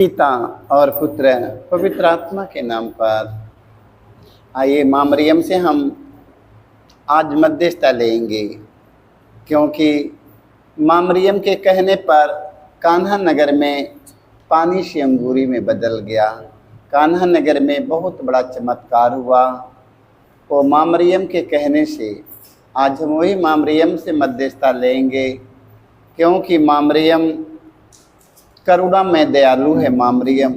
पिता और पुत्र पवित्र आत्मा के नाम पर। आइए माँ मरियम से हम आज मध्यस्थता लेंगे, क्योंकि माँ मरियम के कहने पर कान्हा नगर में पानी से अंगूरी में बदल गया। कान्हा नगर में बहुत बड़ा चमत्कार हुआ। वो माँ मरियम के कहने से आज हम वही माँ मरियम से मध्यस्थता लेंगे, क्योंकि माँ मरियम करुणा में दयालु है। माँ मरियम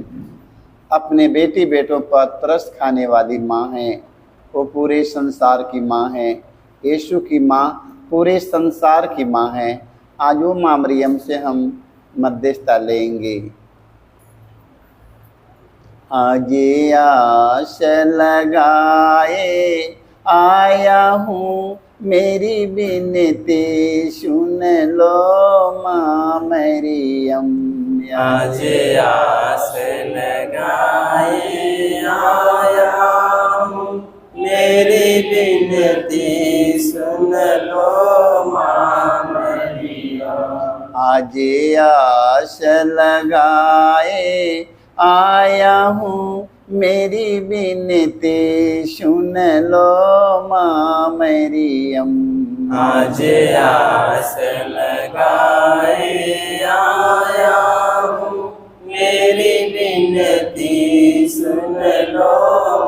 अपने बेटी बेटों पर तरस खाने वाली माँ है। वो पूरे संसार की माँ है। यीशु की माँ पूरे संसार की माँ है। आज वो माँ मरियम से हम मध्यस्थता लेंगे। आज आस लगाए आया हूँ, मेरी बिनती सुन लो माँ मरियम। आज आस लगाए आया हूँ, मेरी बिनती सुन लो माँ मरियम। आज आस लगाए आया हूँ, मेरी बिनती सुन लो माँ मरियम। आज आस लगाए आया हूँ, मेरी बिनती सुन लो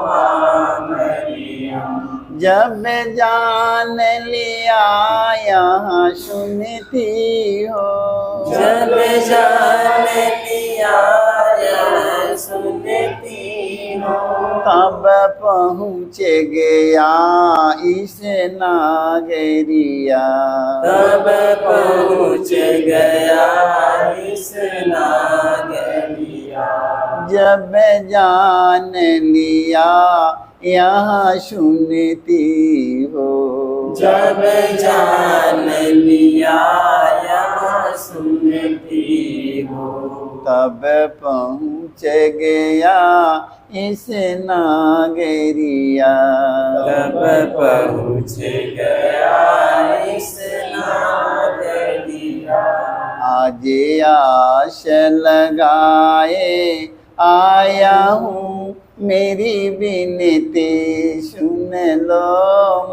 माँ मरियम। जब जान लिया यहाँ सुनती हो, जब जान लिया यहाँ सुनती हो, तब पहुँच गया इस नागरिया। तब पहुँच गया इस नागरिया। जब जान लिया यहाँ सुनती हो, जब जान लिया यहाँ सुनती हो, तब पहुँच गया इस नागरिया। तब पहुँच गया इस नागरिया। आज आस लगाए आया हूँ, मेरी बिनती सुन लो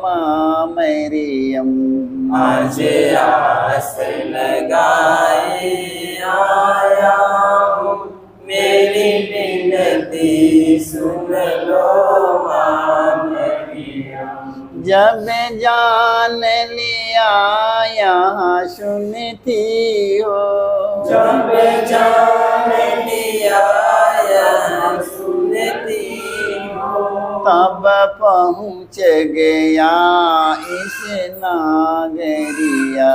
माँ मरियम। आज आस लगाए आया हूँ, मेरी बिनती सुन लो माँ मरियम। जब जान लिया यहाँ सुनती हो, जब जान लिया यहाँ सुनती हो, तब पहुँच गया इस नागरिया।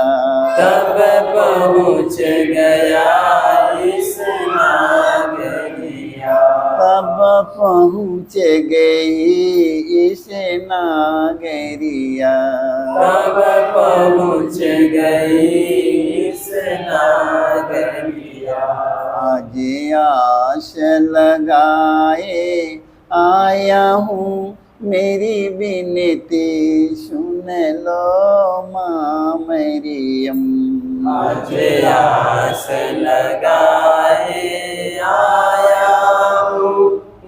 तब पहुँच गया इस नागरिया। तब पहुँच गई इस नागरिया। तब पहुँच गई इस नागरिया। आज आस लगाए आया हूँ, मेरी बिनती सुन लो माँ मरियम। आज आस लगाए आया हूँ,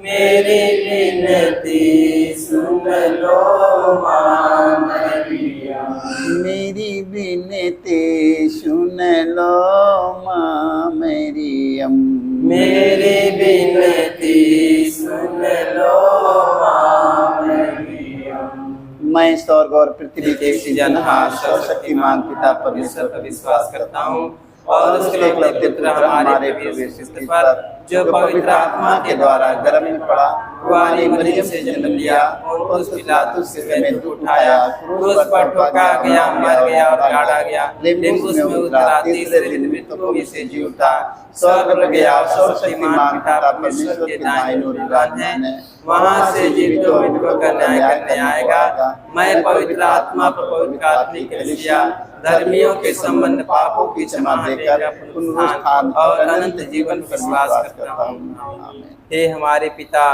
मेरी बिनती सुन लो माँ मरियम। मेरी बिनती सुन लो माँ मरियम। मेरी बिनती सुन लो माँ मरियम। मैं स्वर्ग और पृथ्वी के सृजनहार सर्वशक्तिमान पिता परमेश्वर पर विश्वास करता हूँ और उसके एकलौते पुत्र हमारे प्रभु यीशु क्रिस्त पर, जो पवित्र आत्मा के द्वारा गर्भ में पड़ा, कुंवारी मरियम से जन्म लिया, उस पिलातुस से मृत्यु उठाया, क्रूस पर ठोका गया, मर गया और गाड़ा गया, लेकिन उसमें उतरा, तीसरे दिन मृतकों में से जी उठा, स्वर्ग में गया, सर्वशक्तिमान पिता परमेश्वर के दाहिने ओर विराजमान है, वहाँ से जीवितों मृतकों का न्याय करने आएगा। मैं पवित्र आत्मा पर पवित्र आत्मिक कलीसिया, धर्मियों के संबंध, पापों की क्षमा देकर पुनरुत्थान और अनंत जीवन पर विश्वास करता हूँ। हे हमारे पिता,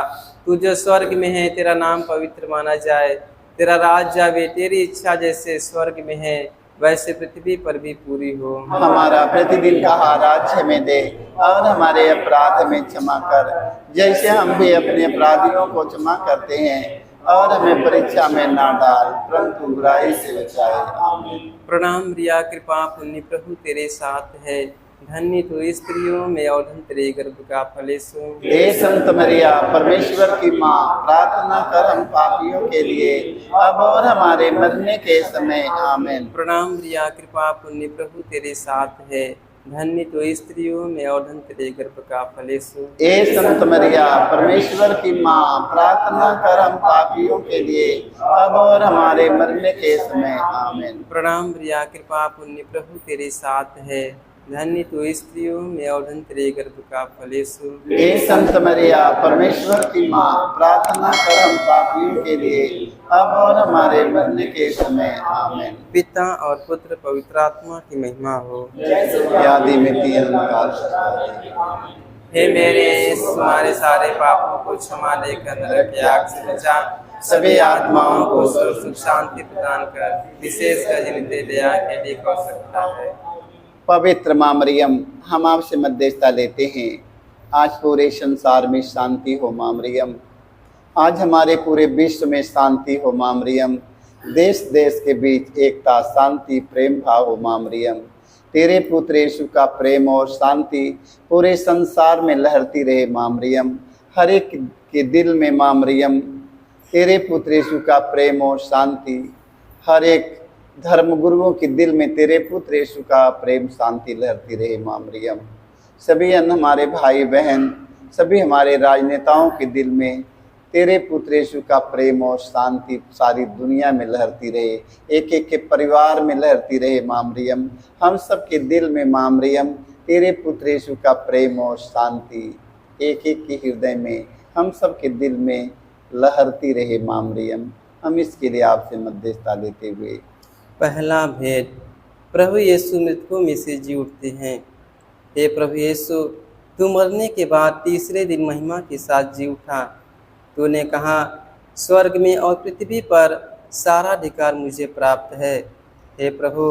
तू जो स्वर्ग में है, तेरा नाम पवित्र माना जाए, तेरा राज आवे, तेरी इच्छा जैसे स्वर्ग में है वैसे पृथ्वी पर भी पूरी हो। हमारा प्रतिदिन का आहार आज हमें दे, और हमारे अपराध हमें क्षमा कर, जैसे हम भी अपने अपराधियों को क्षमा करते हैं, और हमें परीक्षा में ना डाल, परंतु बुराई से बचाए। आमीन। प्रणाम रिया, कृपा पुण्य प्रभु तेरे साथ है, धन्य तू स्त्रियों में और धन्य तेरे गर्भ का फल यीशु। हे संत मरिया, परमेश्वर की माँ, प्रार्थना कर हम पापियों के लिए, अब और हमारे मरने के समय। आमीन। प्रणाम रिया, कृपा पुण्य प्रभु तेरे साथ है, धन्य तो स्त्रियों में और धन्य तेरे गर्भ का फल यीशु। हे संत मरिया, परमेश्वर की माँ, प्रार्थना कर हम पापियों के लिए, अब और हमारे मरने के समय। आमीन। प्रणाम रिया, कृपा पुण्य प्रभु तेरे साथ है, धन्य तो स्त्रियों में और धन्य तेरे गर्भ का फल यीशु। हे संत मरिया, परमेश्वर की माँ, प्रार्थना कर हम पापियों के लिए, अब और हमारे मरने के समय। आमीन। पिता और पुत्र पवित्र आत्मा की महिमा हो। आदि में अंधकार। हे मेरे यीशु, हमारे सारे पापों को क्षमा लेकर नरक की आग से बचा, सभी आत्माओं को सुख शांति प्रदान कर, विशेषकर जिनके दया के लिए हो सकता है। पवित्र माँ मरियम, हम आपसे मध्यस्थता लेते हैं, आज पूरे संसार में शांति हो माँ मरियम, आज हमारे पूरे विश्व में शांति हो माँ मरियम, देश देश के बीच एकता, शांति, प्रेम भाव हो माँ मरियम। तेरे पुत्र यीशु का प्रेम और शांति पूरे संसार में लहरती रहे माँ मरियम, हर एक के दिल में माँ मरियम तेरे पुत्र यीशु का प्रेम और शांति, हर एक धर्म गुरुओं के दिल में तेरे पुत्र यीशु का प्रेम शांति लहरती रहे माँ मरियम। सभी हमारे भाई बहन, सभी हमारे राजनेताओं के दिल में तेरे पुत्र यीशु का प्रेम और शांति सारी दुनिया में लहरती रहे, एक एक के परिवार में लहरती रहे माँ मरियम। हम सब के दिल में माँ मरियम तेरे पुत्र यीशु का प्रेम और शांति एक एक के हृदय में, हम सब के दिल में लहरती रहे माँ मरियम। हम इसके लिए आपसे मध्यस्थता लेते हुए। पहला भेद, प्रभु यीशु मृतकों में से जी उठते हैं। हे प्रभु यीशु, तू मरने के बाद तीसरे दिन महिमा के साथ जी उठा। तूने कहा, स्वर्ग में और पृथ्वी पर सारा अधिकार मुझे प्राप्त है। हे प्रभु,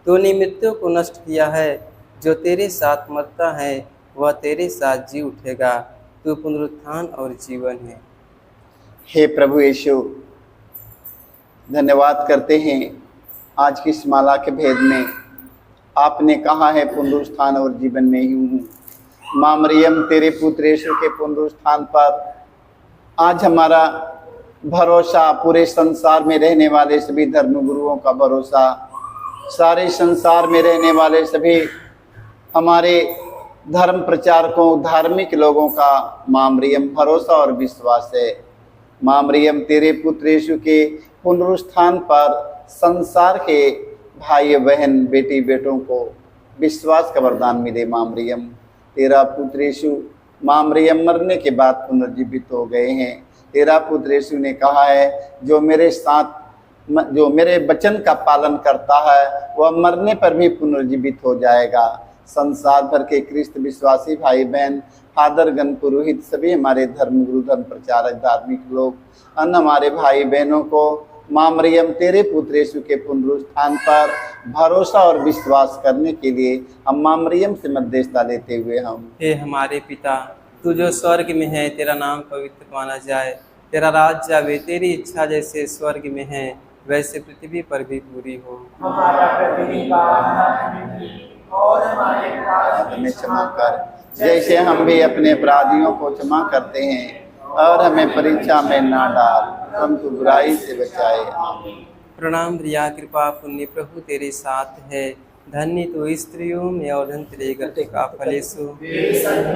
तूने मृत्यु को नष्ट किया है, जो तेरे साथ मरता है वह तेरे साथ जी उठेगा। तू पुनरुत्थान और जीवन है। हे प्रभु यीशु, धन्यवाद करते हैं आज की इस माला के भेद में आपने कहा है पुनरुत्थान और जीवन में ही हूँ। माँ मरियम, तेरे पुत्र यीशु के पुनरुत्थान पर आज हमारा भरोसा, पूरे संसार में रहने वाले सभी धर्म गुरुओं का भरोसा, सारे संसार में रहने वाले सभी हमारे धर्म प्रचारकों, धार्मिक लोगों का माँ मरियम भरोसा और विश्वास है। माँ मरियम, तेरे पुत्र यीशु के पुनरुत्थान पर संसार के भाई बहन, बेटी बेटों को विश्वास का वरदान मिले। माँ मरियम, तेरा पुत्र यीशु माँ मरियम मरने के बाद पुनर्जीवित हो गए हैं। तेरा पुत्र यीशु ने कहा है, जो मेरे साथ, जो मेरे वचन का पालन करता है वह मरने पर भी पुनर्जीवित हो जाएगा। संसार भर के क्रिस्त विश्वासी भाई बहन, फादरगण, पुरोहित, सभी हमारे धर्म गुरु, धर्म प्रचारक, धार्मिक लोग, अन्य हमारे भाई बहनों को माँ मरियम तेरे पुत्र यीशु के पुनरुत्थान पर भरोसा और विश्वास करने के लिए हम माँ मरियम से मध्यस्थता लेते हुए हम। हे हमारे पिता, तू जो स्वर्ग में है, तेरा नाम पवित्र माना जाए, तेरा राज्य आवे, तेरी इच्छा जैसे स्वर्ग में है वैसे पृथ्वी पर भी पूरी हो। हमारा प्रतिदिन का आहार और हमारे अपराध हमें क्षमा कर, जैसे हम भी अपने अपराधियों को क्षमा करते हैं, और हमें परीक्षा में ना डाल, परंतु बुराई से बचाए। आमीन। प्रणाम रिया, कृपा पुण्य प्रभु तेरे साथ है, धन्य तू स्त्रियों में और धन्य तेरे गर्भ का फल यीशु।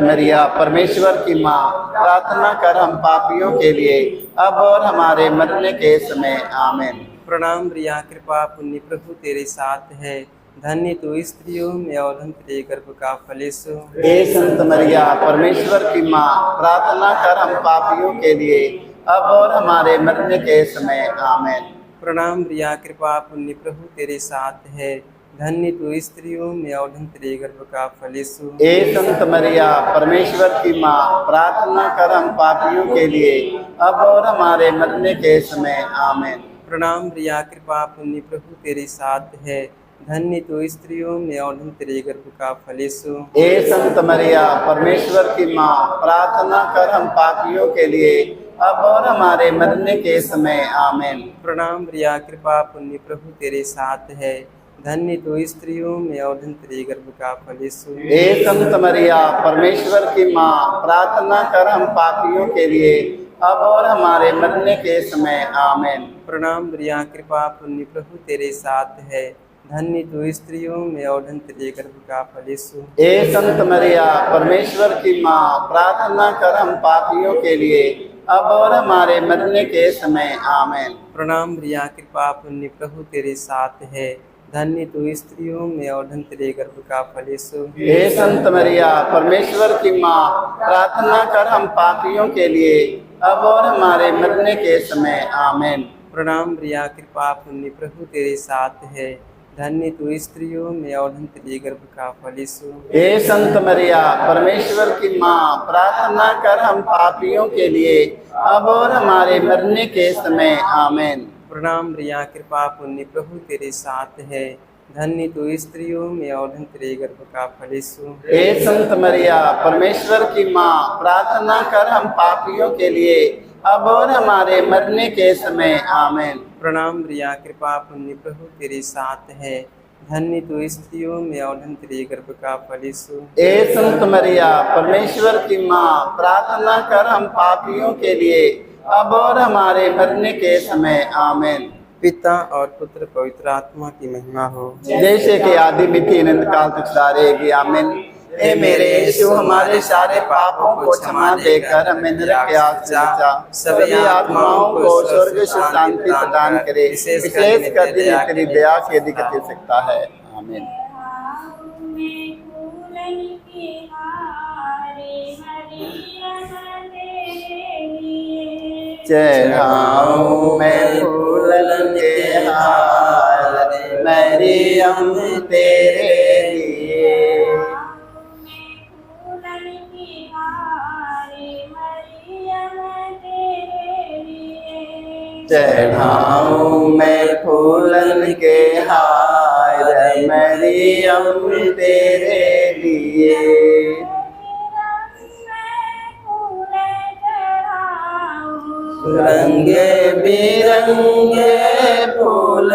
मरिया, परमेश्वर की माँ, प्रार्थना कर हम पापियों के लिए, अब और हमारे मरने के समय। आमीन। प्रणाम रिया, कृपा पुण्य प्रभु तेरे साथ है, धन्य तू स्त्रियों में और धन्य तेरे गर्भ का फल यीशु। हे संत मरिया, परमेश्वर की माँ, प्रार्थना कर हम पापियों के लिए, अब और हमारे मरने के समय। आमीन। प्रणाम रिया, कृपा पुण्य प्रभु तेरे साथ है, धन्य तू स्त्रियों में और धन्य तेरे गर्भ का फल यीशु। हे संत मरिया, परमेश्वर की माँ, प्रार्थना कर हम पापियों के लिए, अब और हमारे मरने के समय। आमीन। प्रणाम रिया, कृपा पुण्य प्रभु तेरे साथ है, धन्य तू स्त्रियों में और धन्य तेरे गर्भ का फल यीशु। हे संत मरिया परमेश्वर की माँ, प्रार्थना कर हम पापियों के लिए अब और हमारे मरने के समय आमीन। प्रणाम मरिया, कृपा पुण्य प्रभु तेरे साथ है, धन्य तू स्त्रियों में और धन्य तेरे गर्भ का फल यीशु। हे संत मरिया परमेश्वर की माँ, प्रार्थना कर हम पापियों के लिए अब और हमारे मरने के समय आमीन। प्रणाम मरिया, कृपा पुण्य प्रभु तेरे साथ है, धन्य तू स्त्रियों में और धन्य तेरे गर्भ का फल यीशु। हे संत मरिया परमेश्वर की माँ, प्रार्थना कर हम पापियों के लिए अब और हमारे मरने के समय आमीन। प्रणाम मरिया, कृपा पुण्य प्रभु तेरे साथ है, धन्य तू स्त्रियों में और धन्य तेरे गर्भ का फल यीशु। हे संत मरिया परमेश्वर की माँ, प्रार्थना कर हम पापियों के लिए अब और हमारे मरने के समय आमीन। प्रणाम मरिया, कृपा पुण्य प्रभु तेरे साथ है, धन्य तू स्त्रियों में और धन्य तेरे गर्भ का फल यीशु। हे संत मरिया परमेश्वर की माँ, प्रार्थना कर हम पापियों के लिए अब और हमारे मरने के समय आमीन। प्रणाम मरिया, कृपा पुण्य प्रभु तेरे साथ है, धन्य तू स्त्रियों में और धन्य तेरे गर्भ का फल यीशु। हे संत मरिया परमेश्वर की माँ, प्रार्थना कर हम पापियों के लिए अब और हमारे मरने के समय आमीन। प्रणाम मरिया, कृपा पुण्य प्रभु तेरे साथ है, धन्य तू स्त्रियों में और धन्य तेरे गर्भ का फल यीशु। हे संत मरिया परमेश्वर की माँ, प्रार्थना कर हम पापियों के लिए अब और हमारे मरने के समय आमीन। पिता और पुत्र पवित्र आत्मा की महिमा हो, जैसे कि आदि मिति अनंत काल तक रहेगी आमीन। हे मेरे यीशु, हमारे सारे पापों को क्षमा देकर हमें नरक के आग से बचा, सभी आत्माओं को स्वर्ग से शांति प्रदान करे, विशेष कर तेरी दया के अधिक कर सकता है आमीन। चढ़ाऊं मैं फूलन के हार मरियम तेरे लिए, चढ़ाऊं मैं फूलन के हार मरियम तेरे लिए, रंगे बिरंगे फूल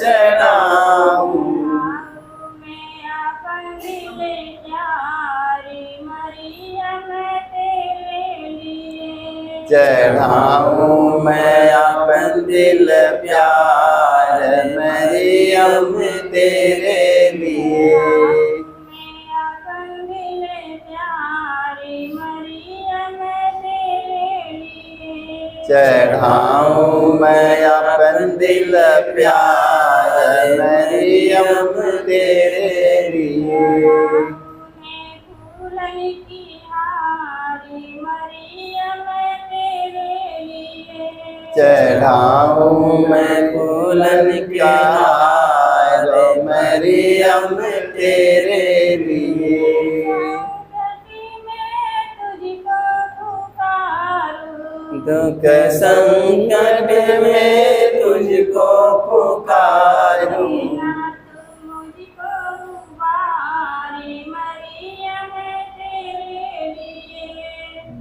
चढ़ाऊं, चढ़ाऊं मैं अपन दिल प्यार मरियम तेरे लिए, चढ़ाऊं मैं अपन दिल प्यार मरियम तेरे लिए, चढ़ाऊं मैं फूलन का हार मरियम तेरे लिए, दुख संकट में तुझको पुकारूं,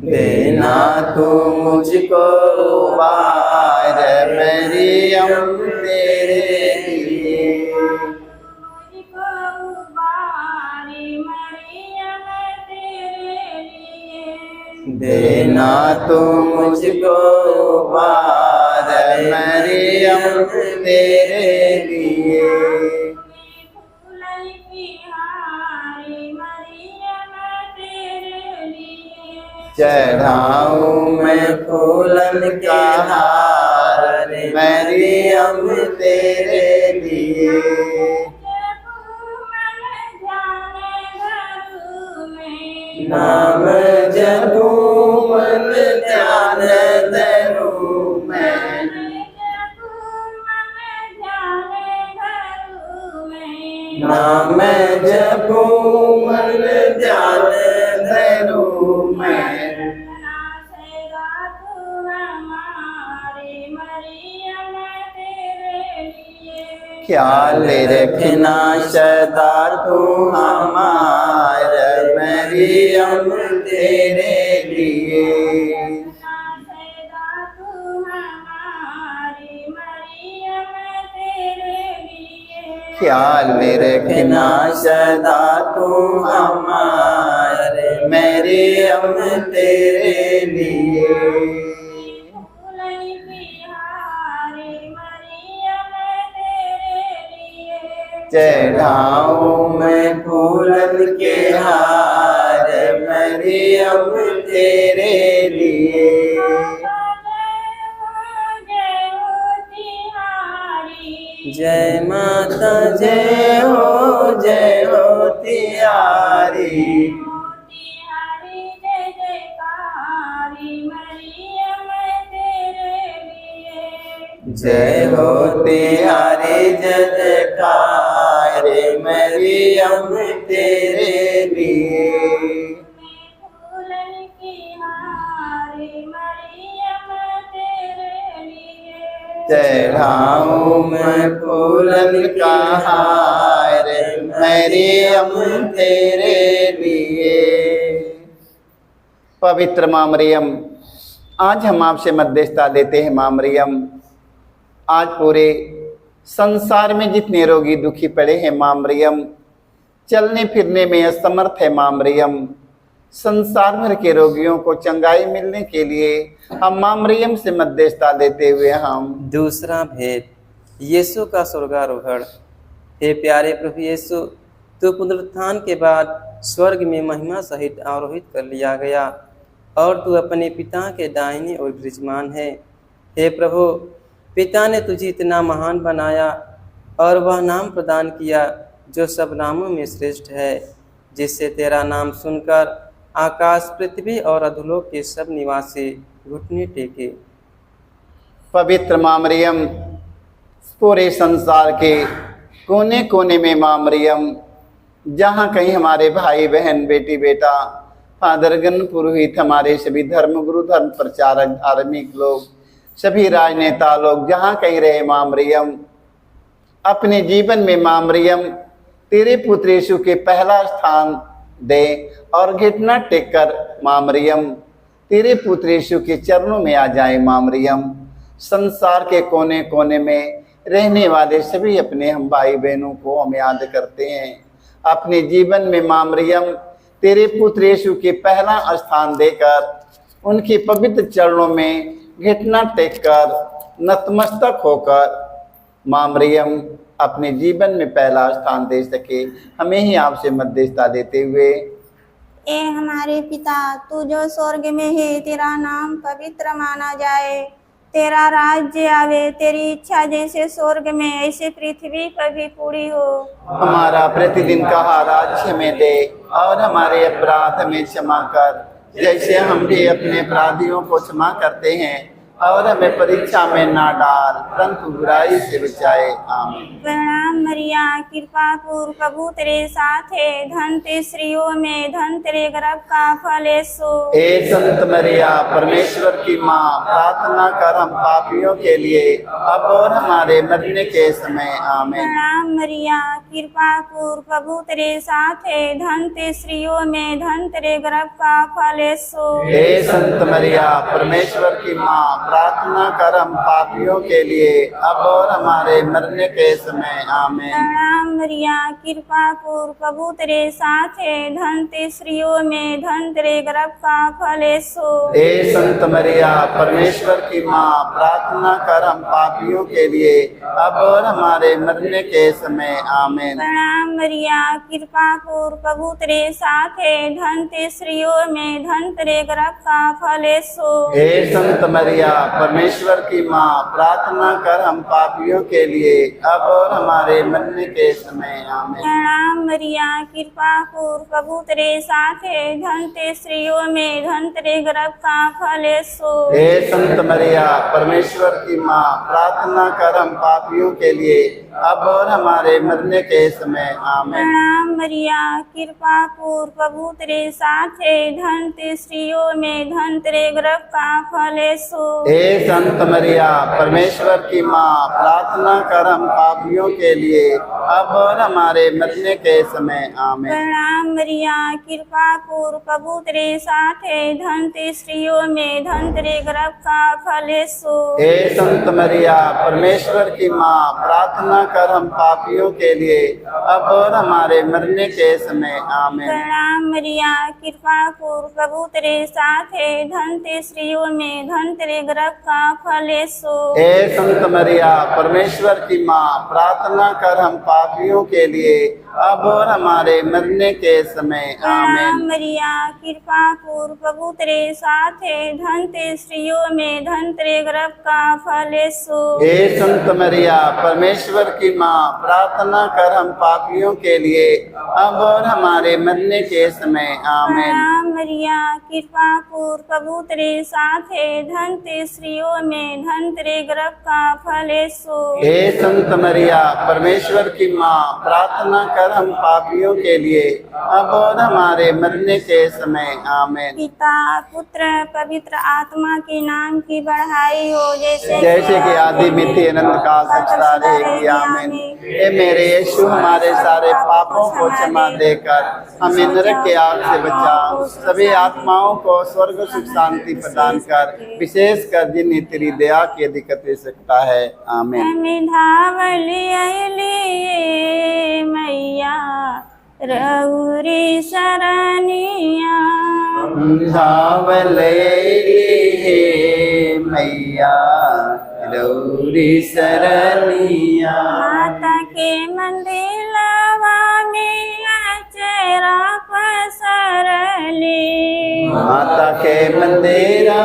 देना तू मुझको उबार मरियम तेरे लिए, देना तू मुझको उबार मरियम तेरे लिए, चढ़ाऊं मैं फूलन का हार मरियम तेरे लिए, नाम जपूं मन ध्यान धरूं मैं, नाम जपूं मन ध्यान धरूं मैं, ख्याल रखना सदा तू हमारा मरियम तेरे लिए। ख्याल रखना सदा तू हमारे मरियम तेरे लिए। चढ़ाऊं मैं फूलन के हार मरियम तेरे लिए। जय माता जय हो तिहारी। जय हो तिहारी जय जयकार मरियम तेरे लिए। चढ़ाऊं मैं फूलन का हार मरियम तेरे लिए। पवित्र माँ मरियम, आज हम आपसे मध्यस्थता देते हैं। माँ मरियम, आज पूरे संसार में जितने रोगी दुखी पड़े हैं माँ मरियम, चलने फिरने में असमर्थ है माँ मरियम, संसार भर के रोगियों को चंगाई मिलने के लिए हम माँ मरियम से मध्यस्थता देते हुए हम दूसरा भेद, यीशु का स्वर्गारोहण। हे प्यारे प्रभु यीशु, तू पुनरुत्थान के बाद स्वर्ग में महिमा सहित आरोहित कर लिया गया और तू अपने पिता के दाहिने ओर विराजमान है। हे प्रभु, पिता ने तुझे इतना महान बनाया और वह नाम प्रदान किया जो सब नामों में श्रेष्ठ है, जिससे तेरा नाम सुनकर आकाश, पृथ्वी और अधोलोक के सब निवासी घुटने टेके। पवित्र माँ मरियम, पूरे संसार के कोने कोने में माँ मरियम, जहाँ कहीं हमारे भाई बहन, बेटी बेटा, फादरगण, पुरोहित, हमारे सभी धर्म गुरु, धर्म प्रचारक, धार्मिक लोग, सभी राजनेता लोग जहाँ कहीं रहे माँ मरियम, अपने जीवन में माँ मरियम तेरे पुत्र यीशु के पहला स्थान दे और घुटना टेक कर माँ मरियम तेरे पुत्र यीशु के चरणों में आ जाए। माँ मरियम, संसार के कोने कोने में रहने वाले सभी अपने हम भाई बहनों को हम याद करते हैं। अपने जीवन में माँ मरियम तेरे पुत्र यीशु के पहला स्थान देकर उनके पवित्र चरणों में घुटना टेक कर नतमस्तक होकर माँ मरियम अपने जीवन में पहला स्थान दे सके, हमें ही आपसे मध्यस्थता देते हुए। ए हमारे पिता, तू जो स्वर्ग में है, तेरा नाम पवित्र माना जाए, तेरा राज्य आवे, तेरी इच्छा जैसे स्वर्ग में ऐसे पृथ्वी पर भी पूरी हो। हमारा प्रतिदिन का आहार हमें दे और हमारे अपराध हमें क्षमा कर, जैसे हम भी अपने अपराधियों को क्षमा करते हैं, और हमें परीक्षा में ना डाल परंतु बुराई से बचाए। आमीन। प्रणाम मरिया, कृपा पूर्ण, प्रभु तेरे साथ है, धन ते स्त्रियों में धन तेरे गर्भ का फल यीशु। हे संत मरिया, परमेश्वर की माँ, प्रार्थना कर हम पापियों के लिए अब और हमारे मरने के समय। आमीन। प्रणाम मरिया, कृपा पूर्ण, प्रभु तेरे साथ है, धन ते स्त्रियों में धन तेरे गर्भ का फल यीशु। हे संत मरिया, परमेश्वर की माँ, प्रार्थना कर हम पापियों के लिए अब और हमारे मरने के समय। आमीन। प्रणाम मरिया, कृपा पूर्ण, प्रभु तेरे साथ है, धन ते स्त्रियों में धन तेरे गर्भ का फल यीशु। हे संत मरिया, परमेश्वर की माँ, प्रार्थना कर हम पापियों के लिए अब और हमारे मरने के समय। आमीन। प्रणाम मरिया, कृपा पूर्ण, प्रभु तेरे साथ है, धन ते स्त्रियों में धन तेरे गर्भ का फल यीशु। हे संत मरिया, परमेश्वर की माँ, प्रार्थना कर हम पापियों के लिए अब और हमारे मरने के समय। आमीन। प्रणाम मरिया, कृपा पूर्ण, प्रभु तेरे साथ है, धन ते स्त्रियों में धन तेरे गर्भ का फल यीशु। हे संत मरिया, परमेश्वर की माँ, प्रार्थना कर हम पापियों के लिए अब और हमारे मरने के समय। आमीन। प्रणाम मरिया, कृपा पूर्ण, प्रभु तेरे साथ है, धन ते स्त्रियों में धन तेरे गर्भ का फल यीशु। हे संत मरिया परमेश्वर की माँ, प्रार्थना कर हम पापियों के लिए अब और हमारे मरने के समय आमीन। प्रणाम मरिया, कृपा पूर्व प्रभु तेरे साथ है, धन्य स्त्रियों में धन्य तेरे गर्भ का फल यीशु। हे संत मरिया परमेश्वर की माँ, प्रार्थना कर हम पापियों के लिए अब और हमारे मरने के समय आमीन। प्रणाम मरिया, कृपा पूर्व प्रभु तेरे साथ है, धन्य स्त्रियों में धन्य तेरे गर्भ का फल यीशु। हे संत मरिया परमेश्वर की माँ, प्रार्थना कर हम पापियों के लिए अब और हमारे मरने के समय प्रणाम आमीन। मरिया, कृपा पूर्व प्रभु तेरे साथ है, धन्य स्त्रियों में धन्य तेरे गर्भ का फल यीशु। हे संत मरिया परमेश्वर की माँ, प्रार्थना कर हम पापियों के लिए अब और हमारे मरने के समय आमीन। प्रणाम मरिया, कृपा पूर्व प्रभु तेरे साथ है, धन्य स्त्रियों में धन्य तेरे गर्भ का फल यीशु। हे संत मरिया परमेश्वर की माँ, प्रार्थना कर हम पापियों के लिए अब और हमारे मरने के समय आमीन। पिता पुत्र पवित्र आत्मा के नाम की बढ़ाई हो, जैसे कि आदि में थी अनंत काल तक सदा रहेगी आमीन। हे मेरे यीशु, हमारे सारे पापों को क्षमा देकर हमें नरक के आग से बचा, सभी आत्माओं को स्वर्ग सुख शांति प्रदान कर, विशेष कर जिन्हें तेरी दया की अधिकत हो सकता है आमीन। हमें धावली मैया रउरी सरनिया, धावले मैया रउरी सरनिया, माता के मंदिलवा में अचरा पसरली, माता के मंदिरा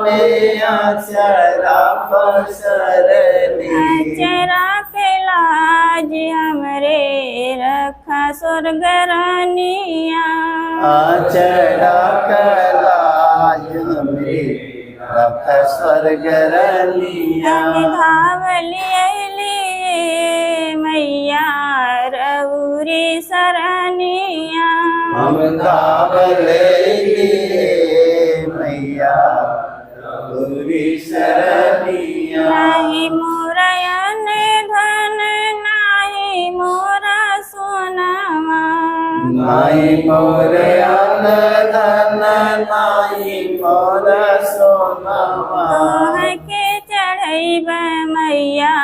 में अचरा पसरली, अचरा के लाज हमरे रखा स्वर्ग रानिया, अचरा कलाज हमरे रख स्वर्ग रनिया। हम धावली मैया रउरी सरनिया, हम धावले मैया रउरी सरनिया, नाही मोरयन धन नाही मोरा सोनावा, नाई मोर अन धन नाई मोर सोनावा, तोह के चढ़ैब मैया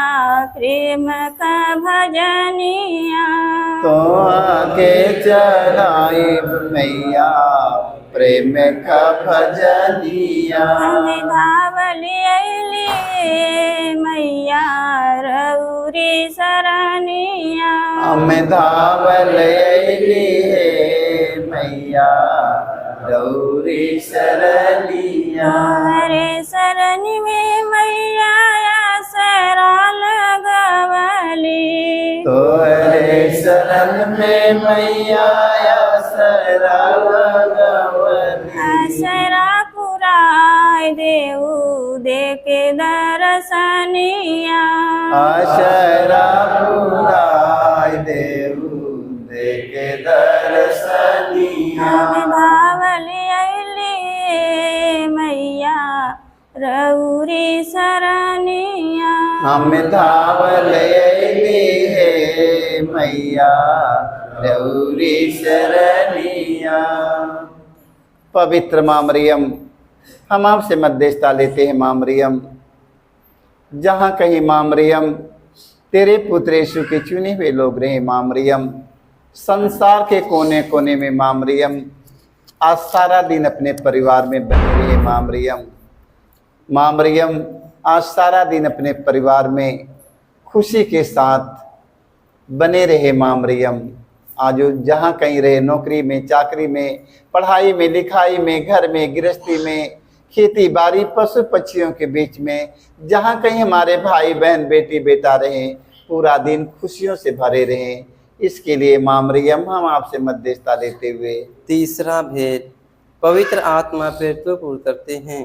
प्रेम का भजनिया, तो आके चढ़ाई मैया प्रेम का भजनिया। हम धावली मैया रउरी सरनिया, हम धावले मैया रउरी सरनिया, तोहरे सरनि में मैया आसरा लगवली, तोहरे शरण में मैया आसरा लगवली, आसरा पुराय देऊ देके दर्शनिया, आसरा पुराय देऊ देके दर्शनिया। हम धावली मैया रउरी सरनिया, हम धावले मैया रउरी सरनिया। पवित्र माँ मरियम, हम आपसे मध्यस्थता लेते हैं माँ मरियम, जहाँ कहीं माँ मरियम तेरे पुत्र यीशु के चुने हुए लोग रहे माँ मरियम, संसार के कोने कोने में माँ मरियम आज सारा दिन अपने परिवार में बने रहे माँ मरियम। माँ मरियम आज सारा दिन अपने परिवार में खुशी के साथ बने रहे माँ मरियम। आज जहाँ कहीं रहे, नौकरी में, चाकरी में, पढ़ाई में, लिखाई में, घर में, गृहस्थी में, खेती बाड़ी, पशु पक्षियों के बीच में, जहाँ कहीं हमारे भाई बहन बेटी बेटा रहे, पूरा दिन खुशियों से भरे रहें, इसके लिए माँ मरियम हम आपसे मध्यस्थता लेते हुए तीसरा भेद, पवित्र आत्मा प्रेरितों को उतरते हैं।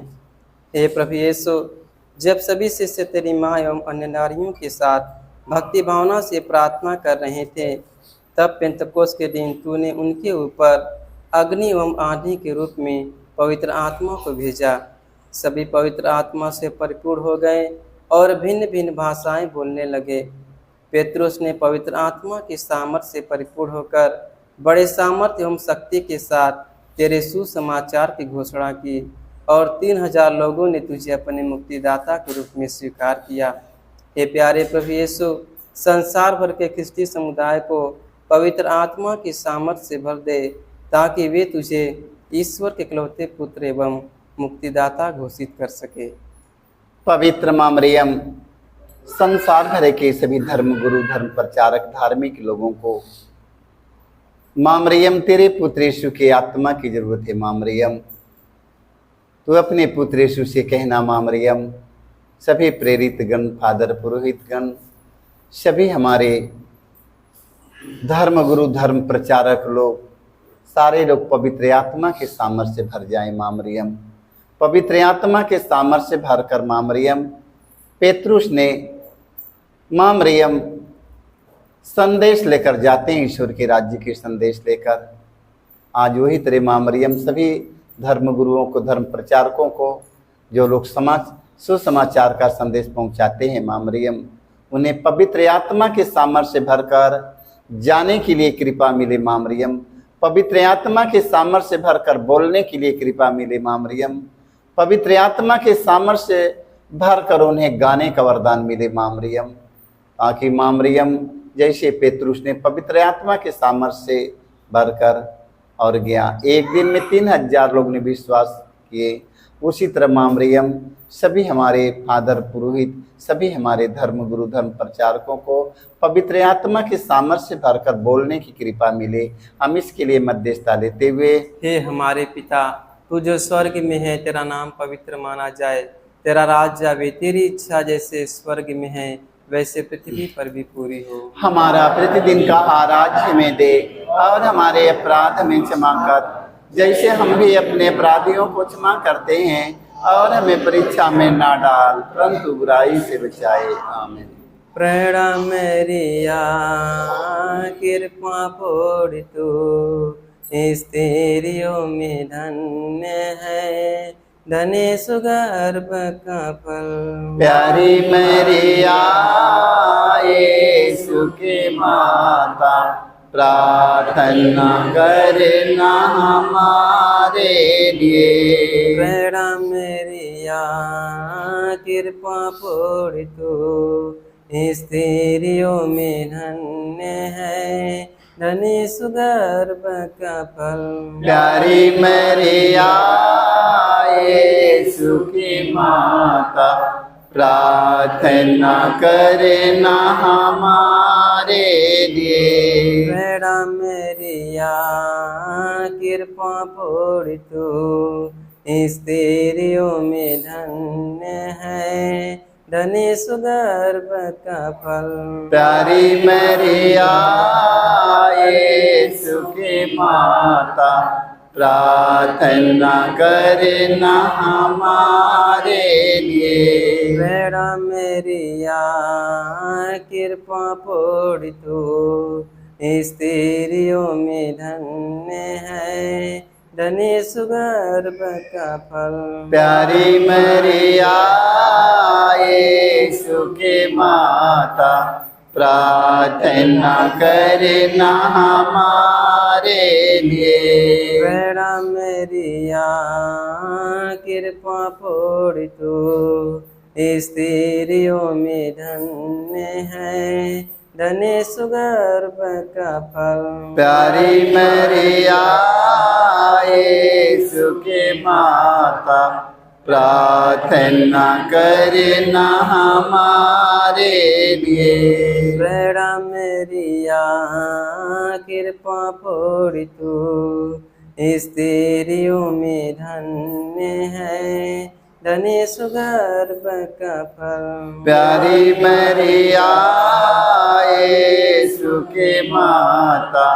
हे प्रभु यीशु, जब सभी शिष्य तेरी माँ एवं अन्य नारियों के साथ भक्ति भावना से प्रार्थना कर रहे थे, तब पेंतकोस के दिन तूने उनके ऊपर अग्नि एवं आंधी के रूप में पवित्र आत्मा को भेजा। सभी पवित्र आत्मा से परिपूर्ण हो गए और भिन्न भिन्न भाषाएं बोलने लगे। पेतरुस ने पवित्र आत्मा की सामर्थ्य से परिपूर्ण होकर बड़े सामर्थ्य एवं शक्ति के साथ तेरे सुसमाचार की घोषणा की और 3000 लोगों ने तुझे अपने मुक्तिदाता के रूप में स्वीकार किया। हे प्यारे प्रभु यीशु, संसार भर के ख्रिस्ती समुदाय को पवित्र आत्मा की सामर्थ्य से भर दे ताकि वे तुझे ईश्वर के इकलौते पुत्र एवं मुक्तिदाता घोषित कर सके। पवित्र मां मरियम संसार भर के सभी धर्म गुरु, धर्म प्रचारक, धार्मिक लोगों को मां मरियम तेरे पुत्र यीशु के आत्मा की जरूरत है। मां मरियम तू अपने पुत्र यीशु से कहना, मां मरियम सभी प्रेरित गण, फादर, पुरोहित गण, सभी हमारे धर्म गुरु, धर्म प्रचारक लोग, सारे लोग पवित्र आत्मा के सामर्थ्य से भर जाएं। मां मरियम पवित्र आत्मा के सामर्थ्य से भरकर मां मरियम, पेतरुस ने मां मरियम संदेश लेकर जाते हैं, ईश्वर के राज्य के संदेश लेकर। आज वही तरह मां मरियम सभी धर्म गुरुओं को, धर्म प्रचारकों को, जो लोग सुसमाचार का संदेश पहुंचाते हैं, मां मरियम उन्हें पवित्र आत्मा के सामर्थ्य से भरकर जाने के लिए कृपा मिले। मां मरियम पवित्र आत्मा के सामर्थ्य से भरकर बोलने के लिए कृपा मिले। मां मरियम पवित्र आत्मा के सामर्थ्य से भरकर उन्हें गाने का वरदान मिले। मां मरियम ताकि मां मरियम जैसे पेतरुस ने पवित्र आत्मा के सामर्थ्य से भरकर और गया, एक दिन में 3000 लोग ने विश्वास किए, उसी तरह मां मरियम सभी हमारे फादर, पुरोहित, सभी हमारे धर्म गुरु, धर्म प्रचारकों को पवित्र आत्मा के सामर्थ्य से भरकर बोलने की कृपा मिले। हम इसके लिए मध्यस्थता लेते हुए, हे हमारे पिता, तू जो स्वर्ग में है, तेरा नाम पवित्र माना जाए, तेरा राज्य आवे, तेरी इच्छा जैसे स्वर्ग में है वैसे पृथ्वी पर भी पूरी हो। हमारा प्रतिदिन का आहार आज हमें दे और हमारे अपराध हमें क्षमा कर जैसे हम भी अपने अपराधियों को क्षमा करते हैं, और हमें परीक्षा में ना डाल परंतु बुराई से बचाए। आमीन। प्रणाम मैरिया, कृपा पोड़ तू, स्त्रियों में धन्य है, धन्य सुगर्भ का फल। प्यारी मैरिया यीशु की माता, प्रार्थना करना हमारे लिए। प्रणाम मैरिया, कृपा पोड़ तू, स्त्रियों में धन्य है, धन्य सुगर्भ का फल। प्यारी मैरिया यीशु की माता, प्रार्थना करना हमारे लिए। प्रणाम मैरिया, कृपा पोड़ तू, स्त्रियों में धन्य है, धन्य सुगर्भ का फल। प्यारी मैरिया यीशु की माता, प्रार्थना करना हमारे लिए। प्रणाम मैरिया, कृपा पोड़ तू, स्त्रियों में धन्य है, धन्य सुगर्भ का फल। प्यारी मैरिया यीशु की माता, प्रार्थना करना हमारे लिए। प्रणाम मैरिया, कृपा पोड़ तू, स्त्रियों में धन्य है, धन्य सुगर्भ का फल। प्यारी मैरिया यीशु की माता, प्रार्थना करना हमारे लिए। प्रणाम मैरिया, कृपा पोड़ तू, स्त्रियों में धन्य है, धन्य सुगर्भ का फल। प्यारी मैरिया यीशु की माता,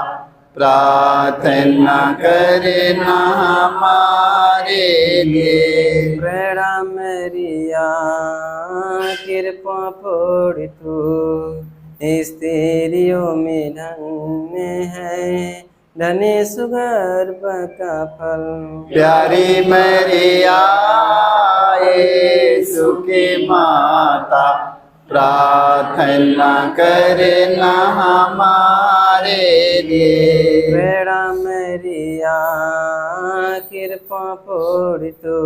प्रार्थना करना हमारे लिए। प्रणाम मैरिया, कृपा पोड़ तू, स्त्रियों में धन्य है, धन्य सुगर्भ का फल। प्यारी मैरिया माता प्रार्थना करना हमारे लिए। बेड़ा मरिया कृपा पूरी तू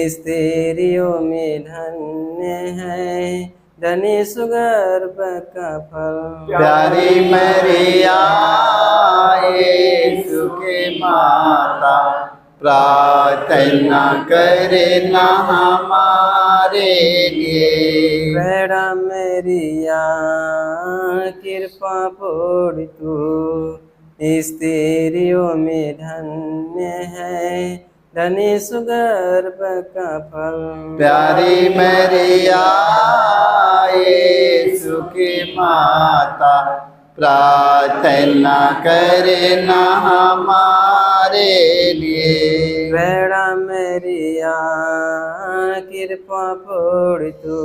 स्त्रियों में धन्य है, धनी सुगर्भ का फल। प्यारी मरिया यीशु की माता प्रार्थना करना हमारे लिए। बेड़ा मरिया कृपा पूरी तू स्त्रियों में धन्य है, धनी सुगर्भ का फल। प्यारी मरिया यीशु की माता प्रार्थना करना हमारे लिए। बेड़ा मरिया कृपा पूरी तू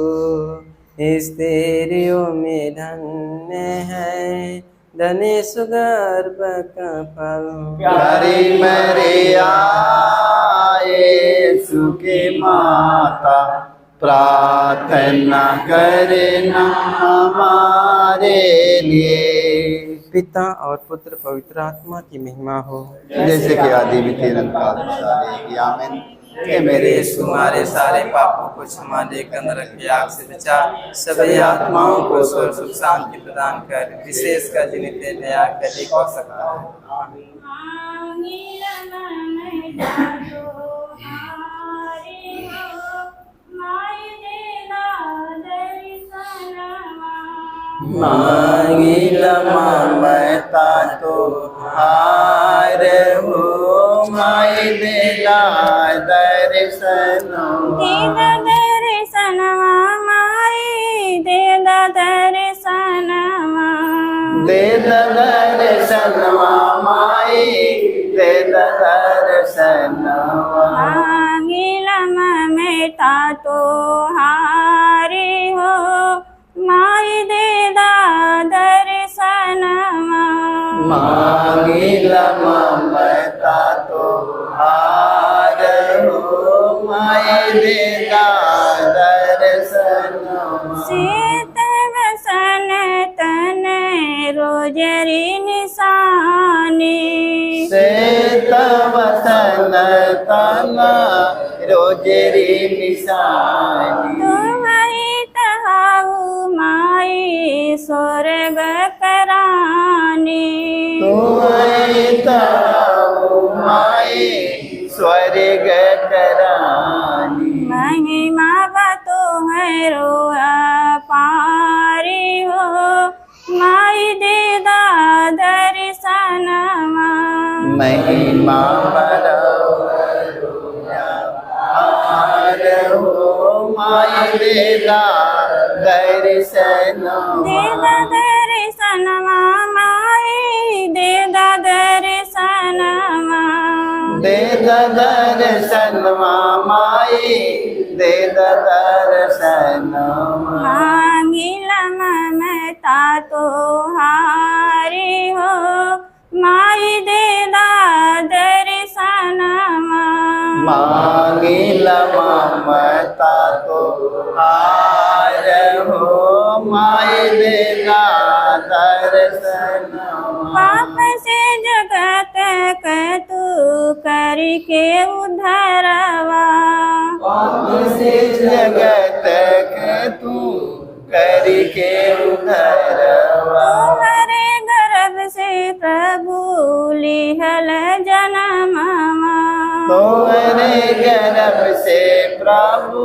स्त्रियों में धन्य है, धनी सुगर्भ का फल। प्यारी मरिया यीशु की माता प्रार्थना करना हमारे लिए। पिता और पुत्र पवित्र आत्मा की महिमा हो, जैसे कि आदि में तेरन काल आमीन। हे मेरे यीशु हमारे सारे पापों को क्षमा देकर नरक की आग से बचा, सभी आत्माओं को स्वर्ग सुख शांति प्रदान कर, विशेषकर जिन्हें तेरे दया का अधिक हो सकता है। मांगी ममता तो हार हो, माई देला दर्शन दर्शनवा माई दे दर्शनवा, दे दर्शनवा माई दे दर्शनवा। मांगिला ममता तो हारी हो, माई दे दर्शनवा। मांगिला ममता तो हार हो, माई देला दर्शनवा। शीत वसन तन रोजरी निशानी, श्वेत वसन तन रोजरी निशानी। तुम्हारी तहाऊ माई स्वर्ग करानी, तुम्हारी ताऊ माई स्वर्ग करानी। महिमा बतो है रो पारी हो, माई दे दर्शनवा। महिमा बरो हार हो, माई देला दर्शनवा। दे दर्शनवा माई दे दर्शनवा, दे दर्शनवा माई दे दर्शनवा। मांगिला ममता तो हारी हो, माई दे दर्शनवा। मांगिला ममता तो हार हो, माई देला दर्शनवा। पाप से जगत के तू करके उद्धारवा, पाप से जगत के तू करके उद्धारवा। तुम्हारे गर्भ से प्रभु लिहल जनमवा, तोरे गर्भ से प्रभु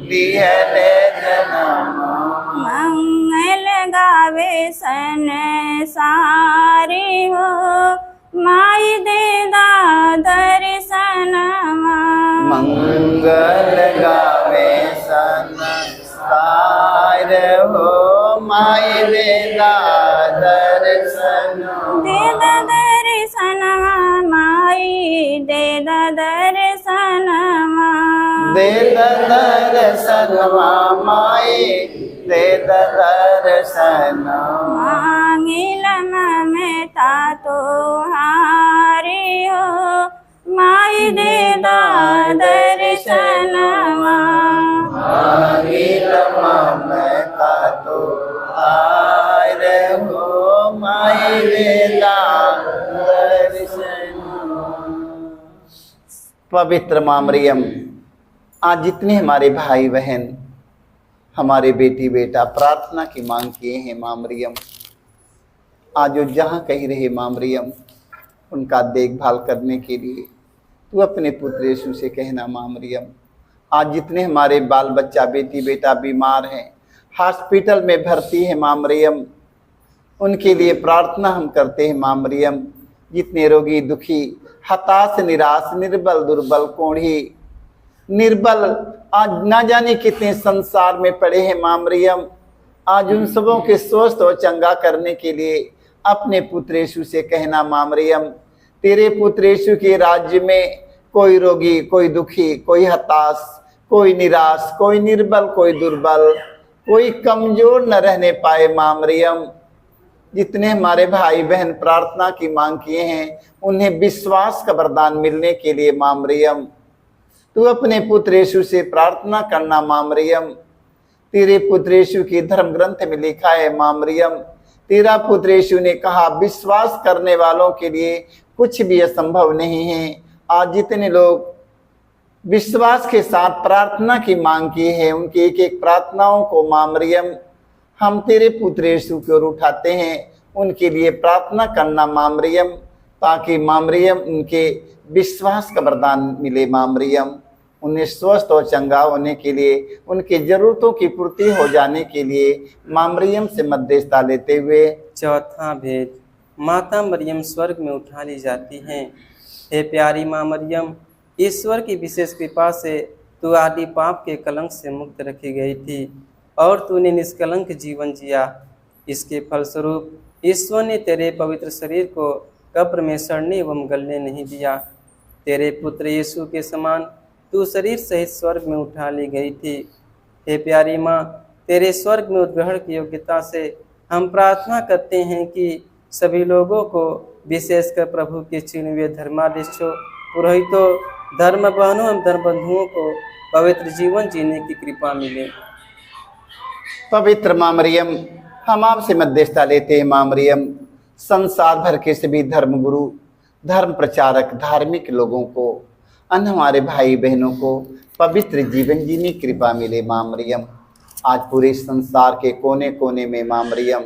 लिहल जनमवा। मंगल गावे सन सारी हो, माई दे दर्शनवा। मंगल गावे संसार हो, माई देला दर्शनवा। दे दर्शनवा माई दे दर्शनवा, दे दर्शनवा माई दे दर्शनवा। मांगिला ममता तो हारी हो, माई दे दर्शनवा। मांगी ममता तो आय रहो माई वेला दर्शन। पवित्र माँ मरियम, आज जितने हमारे भाई बहन, हमारे बेटी बेटा प्रार्थना की मांग किए हैं माँ मरियम, आज वो जहाँ कहीं रहे माँ मरियम, उनका देखभाल करने के लिए तू अपने पुत्र यीशु से कहना माँ मरियम। आज जितने हमारे बाल बच्चा बेटी बेटा बीमार हैं, हॉस्पिटल में भर्ती है माँ मरियम, उनके लिए प्रार्थना हम करते हैं माँ मरियम। जितने रोगी दुखी हताश निराश निर्बल दुर्बल कोढ़ी निर्बल आज ना जाने कितने संसार में पड़े हैं माँ मरियम, आज उन सबों के स्वस्थ और चंगा करने के लिए अपने पुत्र यीशु से कहना माँ मरियम। तेरे पुत्र यीशु के राज्य में कोई रोगी, कोई दुखी, कोई हताश, कोई निराश, कोई निर्बल, कोई दुर्बल, कोई कमजोर न रहने पाए माँ मरियम। जितने हमारे भाई बहन प्रार्थना की मांग किए हैं, उन्हें विश्वास का वरदान मिलने के लिए माँ मरियम तू अपने पुत्र यीशु से प्रार्थना करना माँ मरियम। तेरे पुत्र यीशु के धर्म ग्रंथ में लिखा है माँ मरियम, तेरा पुत्र यीशु ने कहा विश्वास करने वालों के लिए कुछ भी असंभव नहीं है। आज जितने लोग विश्वास के साथ प्रार्थना की मांग की है, उनकी एक एक प्रार्थनाओं को माँ मरियम हम तेरे पुत्र यीशु की ओर उठाते हैं, उनके लिए प्रार्थना करना माँ मरियम, ताकि माँ मरियम उनके विश्वास का वरदान मिले माँ मरियम। उन्हें स्वस्थ और चंगा होने के लिए, उनकी जरूरतों की पूर्ति हो जाने के लिए माँ मरियम से मध्यस्थता लेते हुए। चौथा भेद, माता मरियम स्वर्ग में उठा ली जाती हैं। हे प्यारी माँ मरियम, ईश्वर की विशेष कृपा से तू आदि पाप के कलंक से मुक्त रखी गई थी और तूने निष्कलंक जीवन जिया। इसके फलस्वरूप ईश्वर ने तेरे पवित्र शरीर को कब्र में सड़ने एवं गलने नहीं दिया। तेरे पुत्र यीशु के समान तू शरीर सहित स्वर्ग में उठा ली गई थी। हे प्यारी माँ, तेरे स्वर्ग में उद्ग्रहण की योग्यता से हम प्रार्थना करते हैं कि सभी लोगों को, विशेषकर प्रभु के चुने हुए धर्माधीशों, पुरोहितों, धर्म बहनों एवं धर्म बंधुओं को पवित्र जीवन जीने की कृपा मिले। पवित्र माँ मरियम, हम आपसे मध्यस्थता लेते हैं माँ मरियम। संसार भर के सभी धर्म गुरु, धर्म प्रचारक, धार्मिक लोगों को, अन्य हमारे भाई बहनों को पवित्र जीवन जीने की कृपा मिले माँ मरियम। आज पूरे संसार के कोने कोने में माँ मरियम,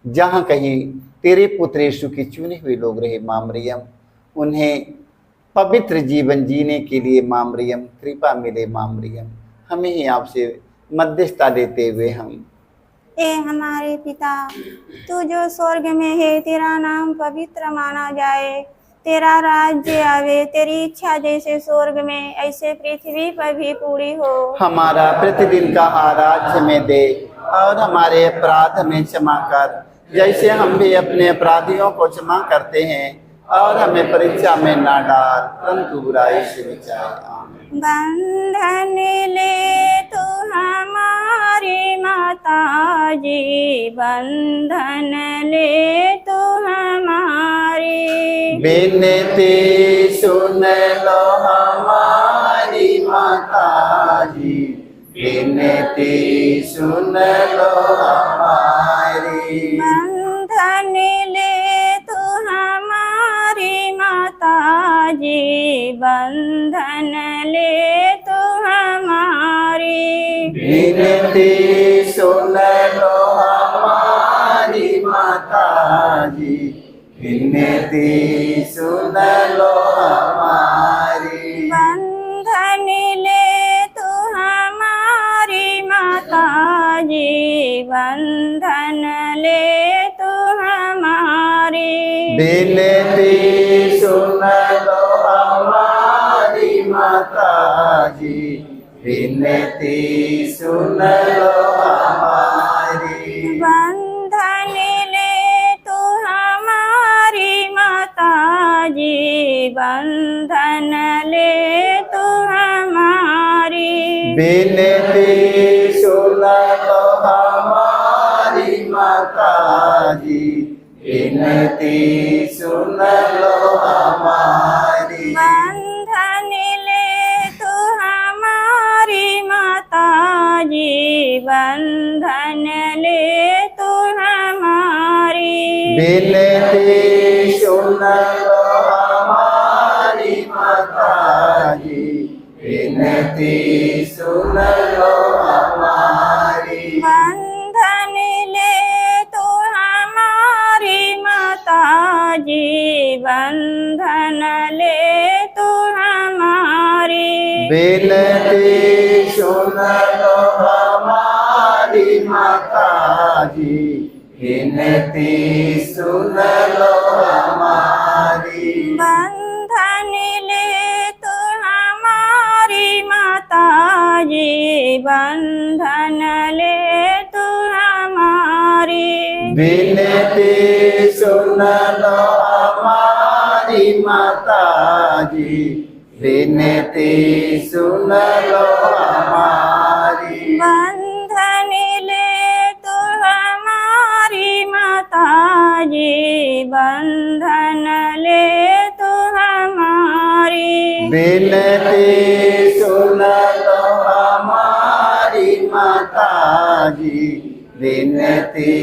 जहाँ कहीं तेरे पुत्र यीशु के चुने हुए लोग रहे माँ मरियम, उन्हें पवित्र जीवन जीने के लिए माँ मरियम कृपा मिले माँ मरियम। हमें ही आपसे मध्यस्थता लेते हुए हम। ए हमारे पिता, तू जो स्वर्ग में है, तेरा नाम पवित्र माना जाए, तेरा राज्य आवे, तेरी इच्छा जैसे स्वर्ग में ऐसे पृथ्वी पर भी पूरी हो। हमारा प्रतिदिन का आहार हमें दे और हमारे अपराध हमें क्षमा कर, जैसे हम भी अपने अपराधियों को क्षमा करते हैं, और हमें परीक्षा में ना डाल परंतु बुराई से बचाए। आमीन। बंधन ले तू हमारी माता जी, बंधन ले तू हमारी, विनती सुन लो हमारी माता जी, विनती सुन लो हमारी। बंधन ले तू हमारी माता जी, बंधन ले तू हमारी, विनती सुन लो हमारी माता जी, विनती सुन लो हमारी। बंधन ले तू हमारी माता जी, बंधन ले तू हमारी, विनती सुन लो हमारी माता जी, विनती सुन लो हमारी। बंधन ले तू हमारी माता जी, बंधन ले तू हमारी, विनती सुन लो हमारी माता जी, विनती सुन लो हमारी। बंधन ले तू हमारी माता बिनती सुन लो हमारी माता जी, बिनती सुन लो हमारी। बंधन ले तो हमारी माता जी, बंधन ले तो हमारी। बिनती सुन लो हमारी माता जी, बिनती सुन लो हमारी। बंधन ले तो हमारी माता जी, बंधन ले तो हमारी। बिनती सुन लो हमारी माता जी, बिनती सुन लो हमारी। बंधन ले तो हमारी माता जी, बंधन ले तो हमारी। बिनती सुन लो हमारी माता जी, बिनती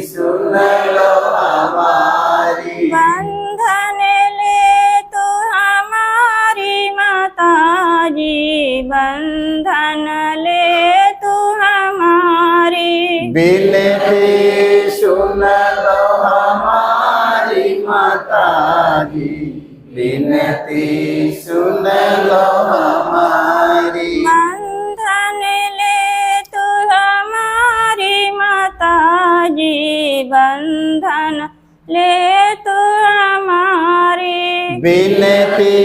सुन लो हमारी। बंधन ले तो हमारी माता जी, बंधन ले तो हमारी। बिनती सुन लो हमारी माता जी, बिनती सुन लो हमारी। बंधन ले तो हमारी माता जी, बंधन ले तो हमारी। बिनती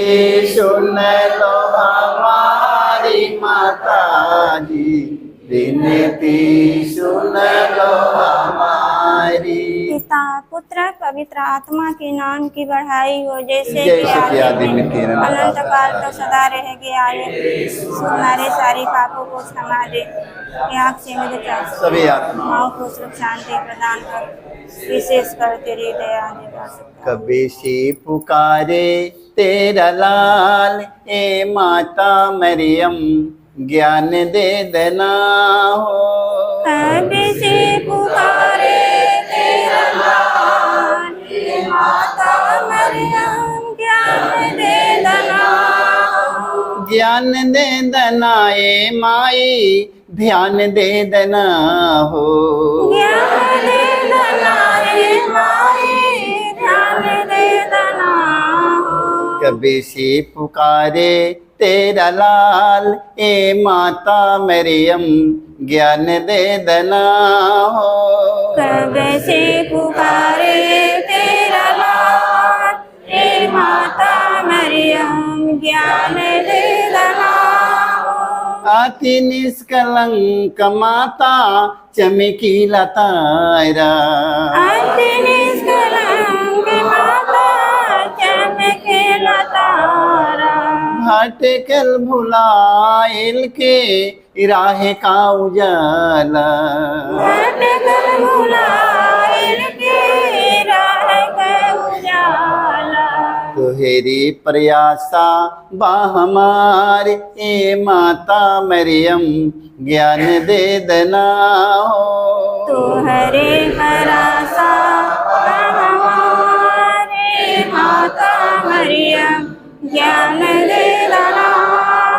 सुन लो हमारी माता जी, बिनती सुन लो हमारी। पिता पुत्र पवित्र आत्मा के नाम की बढ़ाई हो, जैसे जैसे कि कि आदि में तेरे नाम अनंत काल तो सदा रहेगी। आगे हमारे सारे पापों को क्षमा दे, आँख से मुझे सभी आत्मा माओ को सुख शांति प्रदान कर, विशेष कर तेरी दया दे। कभी से पुकारे तेरा लाल, ए माता मरियम ज्ञान दे देना हो। कभी से पुकारे तेरा लाल, हे माता मरियम ज्ञान दे देना हो। ज्ञान दे देना ए माई, ध्यान दे देना हो। ज्ञान दे देना हे माई, ध्यान दे देना हो। कभी से पुकारे तेरा लाल, ए माता मरियम ज्ञान दे देना हो। कभी से पुकारे तेरा लाल, हे माता मरियम ज्ञान दे देना हो। आती निष्कलंक माता चमकीला तारा, आती निष्कलंक माता चमकीला तारा। भटकल भुलाइल के राह का उजाला, भटकल भुलाइल के राह का उजाला। तुहेरी प्रयासा बा हमार, ए माता मरियम ज्ञान दे देना हो। तुहरे भरोसा हमारे माता मरियम ज्ञान दे देना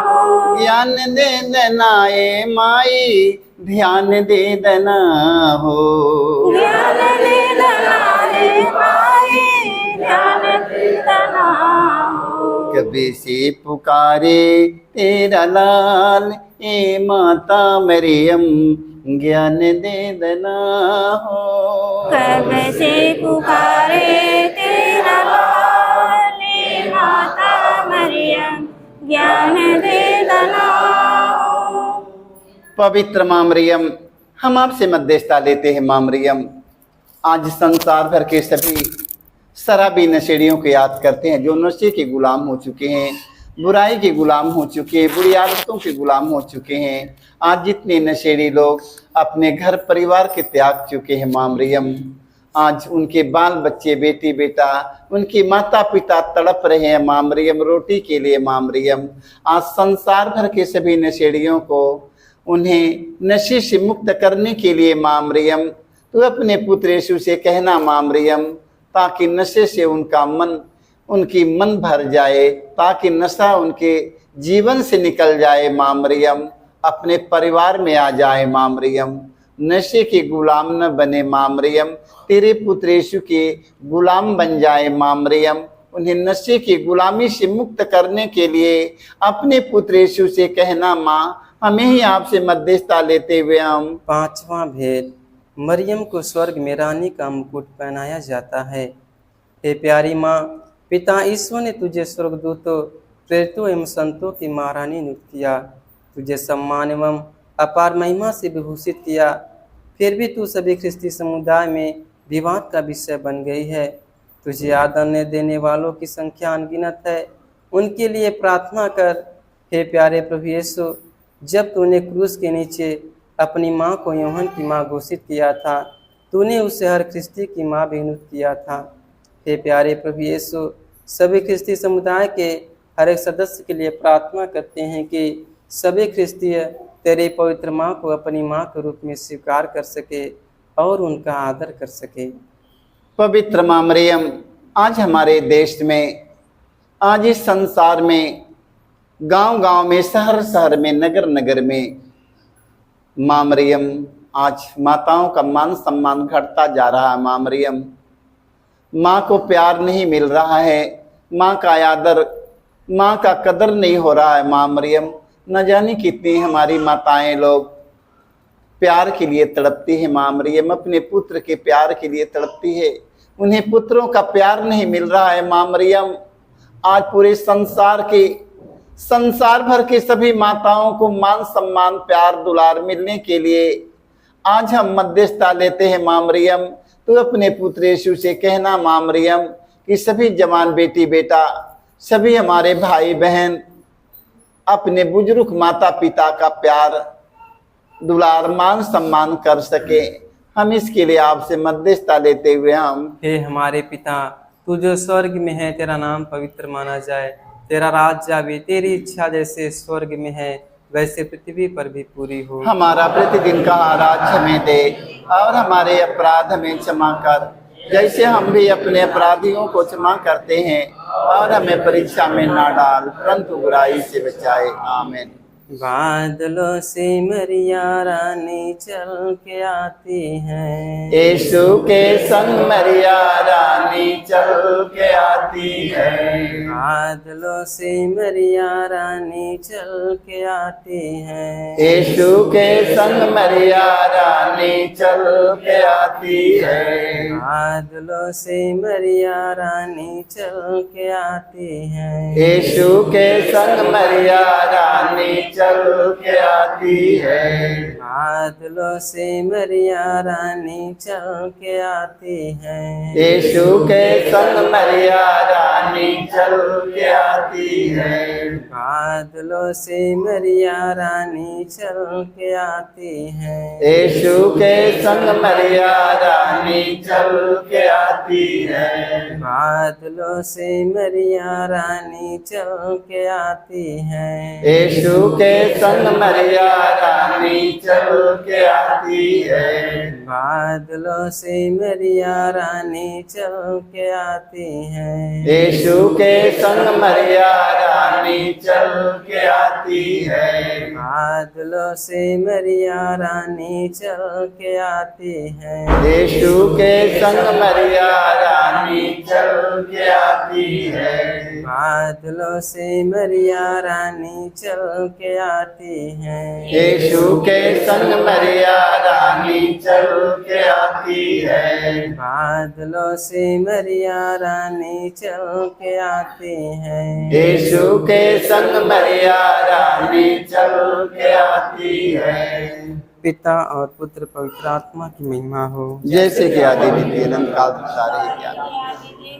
हो। ज्ञान दे देना ए माई, ध्यान दे देना हो। ज्ञान दे देना हे माई, ध्यान दे देना हो। कभी से पुकारे तेरा लाल, ए माता मरियम ज्ञान दे देना हो। कब से पुकारे तेरा लाल, हे माता मरियम ज्ञान दे देना हो। पवित्र माँ मरियम, हम आपसे मध्यस्थता लेते हैं। माँ मरियम, आज संसार भर के सभी शराबी नशेड़ियों को याद करते हैं, जो नशे के गुलाम हो चुके हैं, बुराई के गुलाम हो चुके हैं, बुरी आदतों के गुलाम हो चुके हैं। आज जितने नशेड़ी लोग अपने घर परिवार के त्याग चुके हैं, माँ मरियम, आज उनके बाल बच्चे, बेटी बेटा, उनके माता पिता तड़प रहे हैं माँ मरियम रोटी के लिए। माँ मरियम, आज संसार भर के सभी नशेड़ियों को, उन्हें नशे से मुक्त करने के लिए माँ मरियम, तू अपने पुत्र यीशु से कहना माँ मरियम, ताकि नशे से उनकी मन भर जाए, ताकि नशा उनके जीवन से निकल जाए माँ मरियम, अपने परिवार में आ जाए माँ मरियम, नशे के गुलाम न बने माँ मरियम, तेरे पुत्र यीशु के गुलाम बन जाए माँ मरियम, उन्हें नशे की गुलामी से मुक्त करने के लिए अपने पुत्र यीशु से कहना माँ, हमें ही आपसे मध्यस्थता लेते हुए हम। पांचवा भेद, मरियम को स्वर्ग में रानी का मुकुट पहनाया जाता है। हे प्यारी माँ, पिता ईश्वर ने तुझे स्वर्गदूतों, प्रेरितों एवं संतों की महारानी नियुक्त किया, तुझे सम्मान एवं अपार महिमा से विभूषित किया, फिर भी तू सभी ख्रिस्ती समुदाय में विवाद का विषय बन गई है। तुझे आदर देने वालों की संख्या अनगिनत है, उनके लिए प्रार्थना कर। हे प्यारे प्रभु यीशु, जब तूने क्रूस के नीचे अपनी माँ को यूहन्ना की माँ घोषित किया था, तूने उसे हर ख्रिस्ती की माँ भी नियुक्त किया था। हे प्यारे प्रभु यीशु, सभी ख्रिस्ती समुदाय के हर एक सदस्य के लिए प्रार्थना करते हैं कि सभी ख्रिस्तीय तेरी पवित्र माँ को अपनी माँ के रूप में स्वीकार कर सके और उनका आदर कर सके। पवित्र माँ मरियम, आज हमारे देश में, आज इस संसार में, गांव-गांव में, शहर-शहर में, नगर-नगर में माँ मरियम, आज माताओं का मान सम्मान घटता जा रहा है। माँ मरियम, माँ को प्यार नहीं मिल रहा है, माँ का आदर, माँ का कदर नहीं हो रहा है। माँ मरियम, न जाने कितनी हमारी माताएं लोग प्यार के लिए तड़पती है। माँ मरियम अपने पुत्र के प्यार के लिए तड़पती है, उन्हें पुत्रों का प्यार नहीं मिल रहा है। माँ मरियम, आज पूरे संसार भर के सभी माताओं को मान सम्मान प्यार दुलार मिलने के लिए आज हम मध्यस्थता लेते हैं। माँ मरियम, तो अपने पुत्र यीशु से कहना माँ मरियम कि सभी जवान बेटी बेटा, सभी हमारे भाई बहन अपने बुजुर्ग माता पिता का प्यार दुलार मान सम्मान कर सके। हम इसके लिए आपसे मध्यस्थता लेते हुए हम। हे हमारे पिता, तू जो स्वर्ग में है, तेरा नाम पवित्र माना जाए, तेरा राज्य आवे, तेरी इच्छा जैसे स्वर्ग में है वैसे पृथ्वी पर भी पूरी हो। हमारा प्रतिदिन का आहार हमें दे, और हमारे अपराध हमें क्षमा कर, जैसे हम भी अपने अपराधियों को क्षमा करते हैं, और हमें परीक्षा में ना डाल, परंतु बुराई से बचाए। आमीन। बादलों से मरिया रानी चल के आती है, यीशु के संग मरिया रानी चल के आती है। बादलों से मरिया रानी चल के आती है, यीशु के संग मरिया रानी चल के आती है। बादलों से मरिया रानी चल के आती है, यीशु के संग मरिया रानी चल के आती है। बादलों से मरिया रानी चल के आती है, यीशु के संग मरिया रानी चल के आती है। बादलों से मरिया रानी चल के आती है, यीशु के संग मरिया रानी चल के आती है। बादलों से मरिया रानी चल के आती है, यीशु के संग मरिया रानी चल के आती है। बादलों से मरिया रानी चल के आती है, यीशु के संग मरिया रानी चल के आती है। बादलों से मरिया रानी चल के आती है, यीशु के संग मरिया रानी चल के आती है। बादलों से मरिया रानी चल के आती है, यीशु के संग मरिया रानी चल के आती है। बादलों से मरिया रानी चल के आती है, यीशु के संग मरिया रानी चल के आती है। पिता और पुत्र पवित्र आत्मा की महिमा हो, जैसे कि आदि भी अनंत काल तक सारे क्या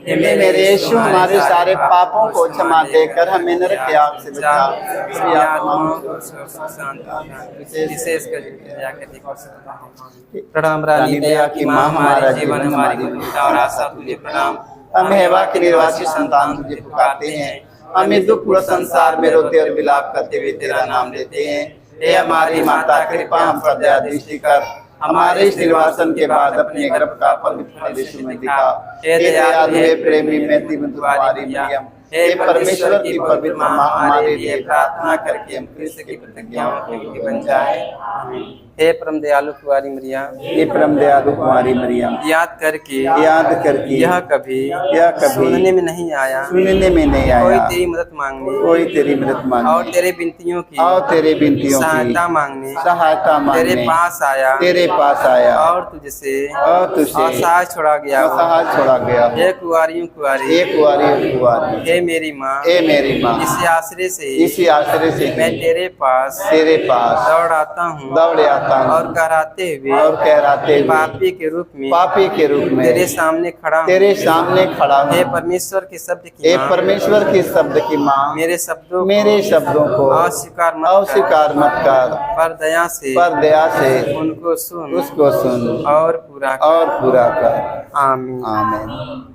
मेरे यीशु हमारे सारे पापों को क्षमा देकर हमें नरक की आग से बचा। सभी आत्माओं को विशेष कर प्रणाम रानी दया की माँ, हमारे जीवन हमारी गुरुता और आशा तुझे प्रणाम। हम हेवा के निर्वासी संतान तुझे पुकारते हैं, हमें दुख पूर्ण संसार में रोते और विलाप करते हुए तेरा नाम लेते हैं। हे हमारी माता, कृपा हम पर दया दृष्टि कर, हमारे निर्वासन के बाद अपने गर्भ का पवित्र फल यीशु में दिखा। हे दयालु हे प्रेमी मैत्री में तुम्हारी मरियम, हे परमेश्वर की पवित्र माँ, हमारे लिए प्रार्थना करके हम क्रिस्त की प्रतिज्ञाओं के योग्य बन जाए। हे परम दयालु कुंवारी मरिया, हे परम दयालु कुमारी मरियम, याद करके यह कभी सुनने में नहीं आया, सुनने में नहीं कोई आया, तेरी मदद मांगने कोई तेरी मदद मांगने और तेरे विनतियों की सहायता मांगने तेरे पास आया और तुझसे असहाय छोड़ा गया। हे कुंवारियों कुंवारी, हे मेरी माँ, इसी आश्रय से मैं तेरे पास दौड़ आता हूँ और कहराते हुए पापी के रूप में तेरे सामने खड़ा हूँ। हे परमेश्वर के शब्द की माँ, मेरे शब्दों को अस्वीकार मत कर, पर दया से उनको सुन और पूरा कर। आमीन।